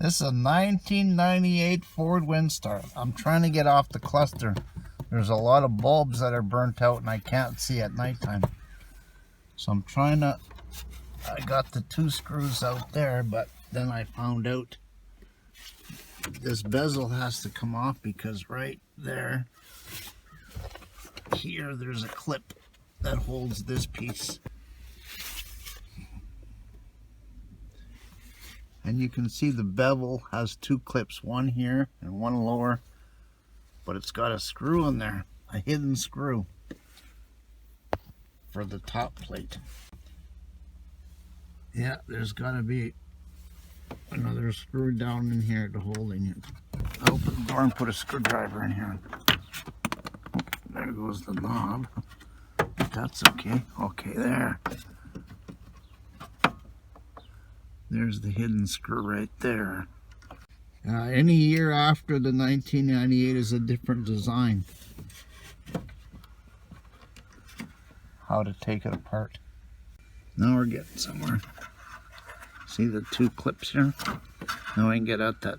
This is a 1998 Ford Winstar. I'm trying to get off the cluster. There's a lot of bulbs that are burnt out and I can't see at nighttime. So I'm trying to, I got the two screws out there, but then I found out this bezel has to come off because right there, here, there's a clip that holds this piece. And you can see the bevel has two clips, one here and one lower, but it's got a screw in there, a hidden screw for the top plate. Yeah, there's got to be another screw down in here to holding it. I'll open the door and put a screwdriver in here. There goes the knob. But that's okay. Okay, there. There's the hidden screw right there. Any year after the 1998 is a different design. How to take it apart. Now we're getting somewhere. See the two clips here? Now I can get out that.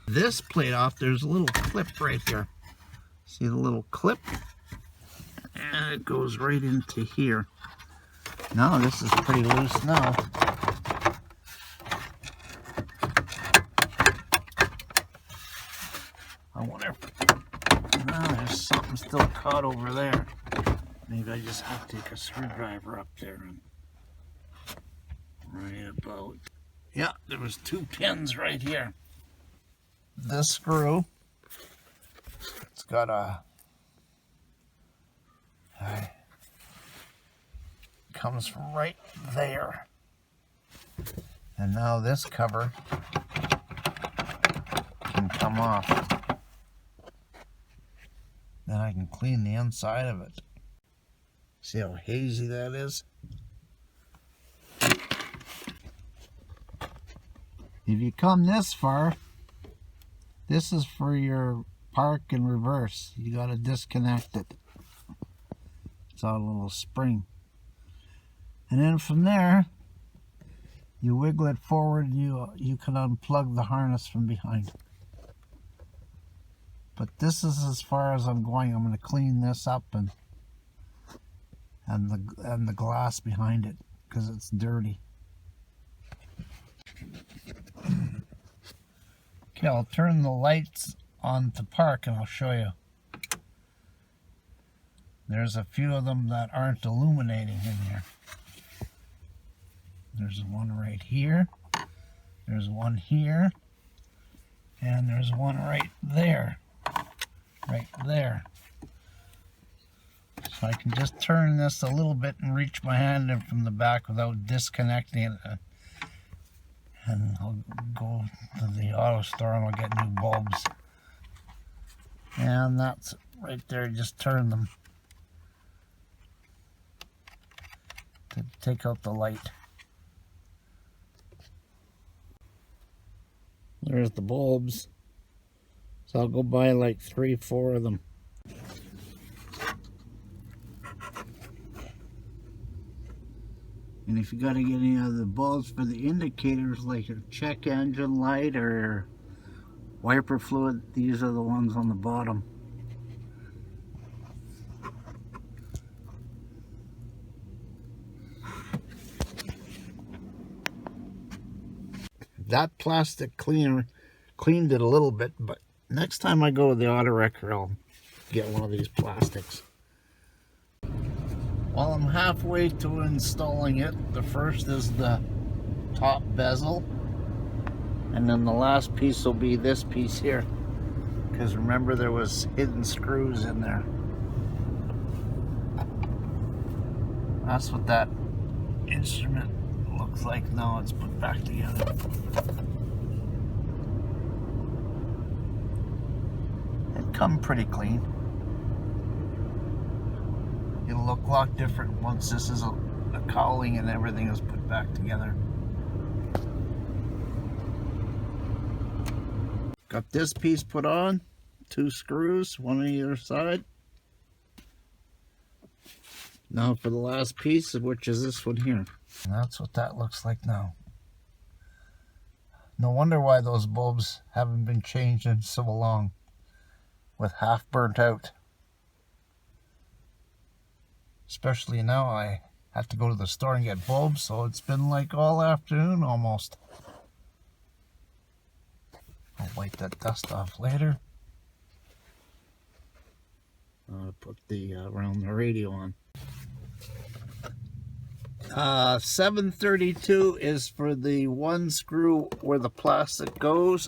This plate off, there's a little clip right here. See the little clip? And it goes right into here. Now this is pretty loose now. I wonder if there's something still caught over there. Maybe I just have to take a screwdriver up there and right about. Yeah, there was two pins right here. This screw, it's got a comes from right there. And now this cover can come off. Then I can clean the inside of it. See how hazy that is? If you come this far, this is for your park and reverse. You got to disconnect it. It's on a little spring. And then from there, you wiggle it forward, you can unplug the harness from behind. But this is as far as I'm going. I'm going to clean this up and the glass behind it because it's dirty. Okay, I'll turn the lights on to park and I'll show you. There's a few of them that aren't illuminating in here. There's one right here, there's one here, and there's one right there. Right there. So I can just turn this a little bit and reach my hand in from the back without disconnecting it. And I'll go to the auto store and I'll get new bulbs. And that's right there, just turn them to take out the light. There's the bulbs. So I'll go buy like 3-4 of them. And if you got to get any of the bulbs for the indicators, like your check engine light or wiper fluid, these are the ones on the bottom. That plastic cleaner cleaned it a little bit, but next time I go to the auto wrecker, I'll get one of these plastics. Well, I'm halfway to installing it. The first is the top bezel, and then the last piece will be this piece here, because remember there was hidden screws in there. That's what that instrument looks like now it's put back together. It come pretty clean. It'll look a lot different once this is a cowling and everything is put back together. Got this piece put on, 2 screws, one on either side. Now for the last piece, which is this one here. And that's what that looks like now. No wonder why those bulbs haven't been changed in so long, with half burnt out. Especially now I have to go to the store and get bulbs, so it's been like all afternoon almost. I'll wipe that dust off later. I'll put the around the radio on. 732 is for the one screw where the plastic goes,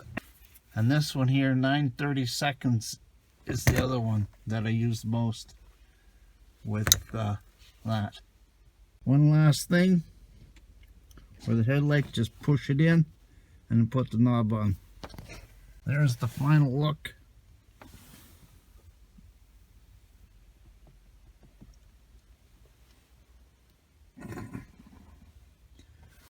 and this one here, 9/32 is the other one that I use most with that. One last thing, for the headlight, just push it in and then put the knob on. There's the final look.